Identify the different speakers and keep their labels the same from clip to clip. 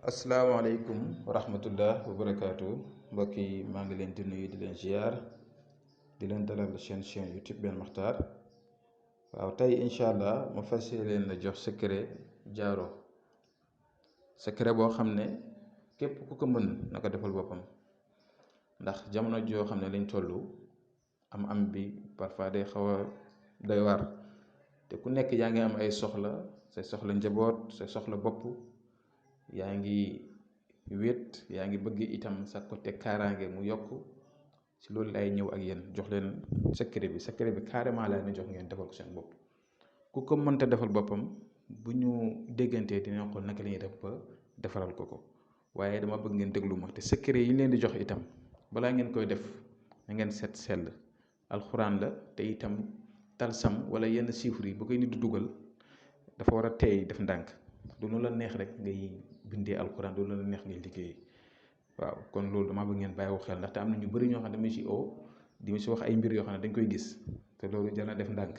Speaker 1: asalaamaaleykum wa rahmatullah wa barakaatu mbokk yi maa ngi leen di nuyu di leen ziar di leen dalal chaîne YouTube Ben Makhtar. waaw tey incha allah ma fas leen la jox secret jaaro secret boo xam ne képp ku ko mën na ko defal boppam ndax jamono joo xam ne lañ toll am bi parfois day xaw a doy waar te ku nekk yaa ngi am ay soxla say soxla njaboot say soxla bopp. yaa ngi wéet yaa ngi bëgg itam sa côté kaaraange mu yokk ci loolu lay ñëw ak yéen jox leen secret bi carrément lay na jox ngeen defal ko seen bopp. ku ko mënta defal boppam bu ñu déggantee dina xool naka la ñuy def ba defaral ko waaye dama bëgg ngeen déglu ma te secret yi leen di jox itam balaa ngeen koy def na ngeen set sell alxuraan la te itam talsam wala yenn chiffres yi bu koy nit di dugal dafa war a teey def ndànk. du nu la neex rek ngay bindee alxuraan du nu la neex ngay liggéey waaw kon loolu dama bëgg ngeen bàyyi xel ndaxte am na ñu bëri ñoo xam ne ci di ma ci wax ay mbir yoo xam ne dañ koy gis te loolu jar na def ndànk.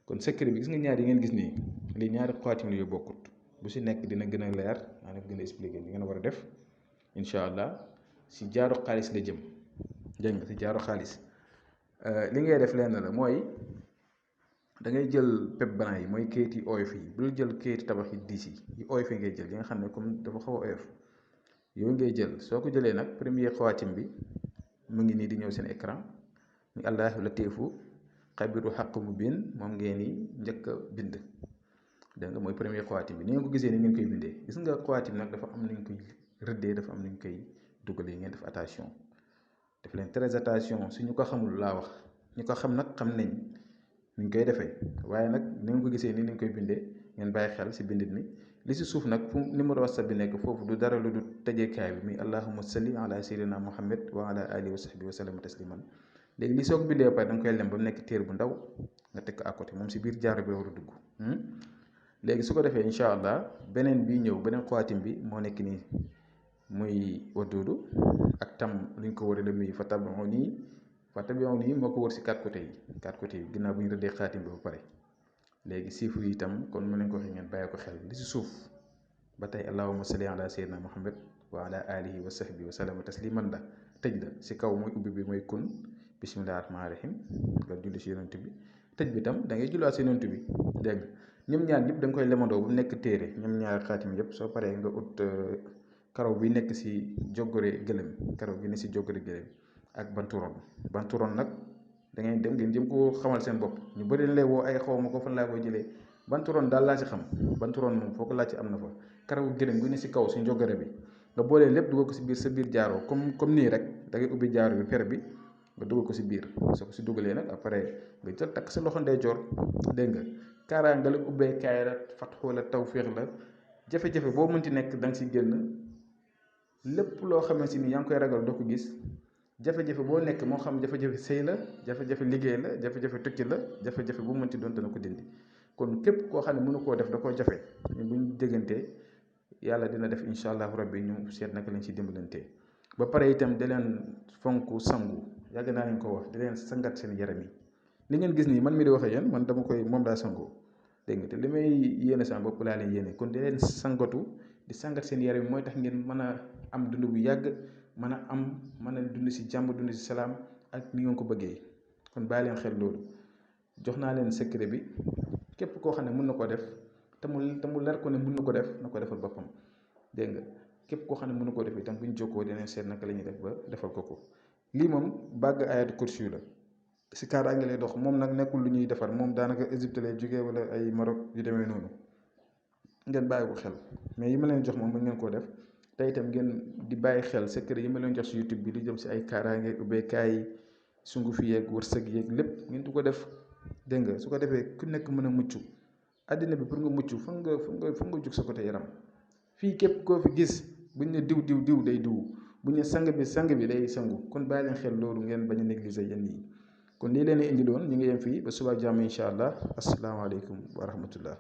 Speaker 1: kon secret bi gis nga ñaar yi ngeen gis nii li ñaari xaatim la yu bokkut bu si nekk dina gën a leer maanaam gën a expliquer li ngeen war a def incha allah si jaaro xaalis la jëm dégg nga si jaaro xaalis li ngay def lenn la mooy. da ngay jël pep blanc yi mooy kayit yi oyof yi bul jël kayit tabax yi diis yi oyof yi ngay jël yi nga xam ne comme dafa xaw a oyof yooyu ngay jël soo ko jëlee nag premier xawaatim bi mu ngi nii di ñëw seen écran ni allahu latifu xabiru xaq mu biin moom ngeen ni njëkk a bind dégg nga mooy premier xawaatim bi ni ngeen ko gisee ni ngeen koy bindee gis nga xawaatim nag dafa am nañ koy rëddee dafa am nañ koy dugalee ngeen def attention def leen très attention su ñu ko xamul laa wax ñu ko xam nag xam nañ niñ koy defee waaye nag ni nga ko gisee ni ñu koy bindee ngeen bàyyi xel si bindit mi li si suuf nag fu numéro WhatsApp bi nekk foofu du dara lu du tëjeekaay bi muy allahumma salli ala sayyidina muhammad wa ala alihi wa sahbihi wa sallam tasliman léegi li soo ko bindee ba pare da nga koy lem ba mu nekk téer bu ndaw nga teg ko à côté moom si biir jaaro bi war a dugg léegi su ko defee incha allah beneen bii ñëw beneen xawaatim bi moo nekk nii muy waduudu ak tam luñ ko warale muy fatabi'uni moo ko wër si quatre côtés yi ginnaaw bu ñu rëddee xaatim bi ba pare léegi chiffre yi itam kon mën nañ ko waxee ngeen bàyyi ko xel li si suuf ba tey allahumma salli ala sayyidina muhammad wa ala alihi wa sahbihi wa sallam tasliman la tëj la si kaw mooy ubbi bi mooy kun bismillahi rahmaani rahim nga julli si yonent bi tëj bi tam da ngay julliwaat si yonent bi dégg nga ñoom ñaar ñëpp da nga koy lemandoo bu nekk téere ñoom ñaar xaatim yëpp soo paree nga ut karaw bi nekk si joggore gëlëm karaw gi ne si joggore gëlëm ak banturon nag da ngay dem ngeen jëm koo xamal seen bopp ñu bëri lay woo ay xaw ma ko fan laa koy jëlee banturon daal laa ci xam banturon moom foo ko laaj ci am na fa karawu gëlëm gu ne si kaw si njogare bi nga boolee lépp dugal ko si biir sa biir jaaroo comme nii rek da ngay ubbi jaaro bi per bi nga dugal ko si biir soo ko si dugalee nag après nga jël takk sa loxo ndeyjoor dégg nga kaaraan nga la ubbee kaay la fatxu la tawfiix la jafe-jafe boo mënti nekk da nga si génn lépp loo xamante si ni yaa ngi koy ragal doo ko gis jafe-jafe boo nekk moo xam jafe-jafe sëy la jafe-jafe liggéey la jafe-jafe tukki la jafe-jafe bu mënti doon dana ko dindi kon képp koo xam ne mënu koo def da koo jafe ñun bu ñu déggantee yàlla dina def incha allahu rabbi ñu seet naka lañ ci dimbalantee ba pare itam da leen fonk sangu yàgg naa leen ko wax da leen sangat seen yaram yi li ngeen gis nii man mi di waxee yéen man dama koy moom daa sangoo dégg nga te li may yéene sama bopp laa leen yéene kon da leen sangatu di sangat seen yaram yi mooy tax ngeen mën a am dund bu yàgg mën a dund si jàmm dund si salaam ak ni ngeen ko bëggee kon bàyyi leen xel loolu jox naa leen secret bi képp koo xam ne mën na ko def te mu leer ko ne mën na ko def na ko defal boppam dégg nga képp koo xam ne mën na koo def itam bu ñu jokkoo dinañ seet naka la ñuy def ba defal ko lii moom bàgg ayatu kursi la si kaaraange lay dox moom nag nekkul lu ñuy defar moom daanaka Égypte lay jógee wala ay Maroc yu demee noonu ngeen bàyyi ko xel mais yi ma leen jox moom mën ngeen koo def te itam ngeen di bàyyi xel secret yi ma leen jox si YouTube bi di jëm si ay kaaraange ubbeekaay sunguf yeeg wërsëg yeeg lépp ngeen du ko def dégg nga su ko defee ku nekk mën a mucc àddina bi pour nga mucc fa nga jug sa côté yaram fii képp koo fi gis buñ ne diw day diw buñ ne sang bi day sangu kon bàyyi leen xel loolu ngeen bañ a négliger yenn yi kon lii leen indiloon ñu ngi yem fii ba suba jàmm incha allah asalaamaaleykum wa rahmatullah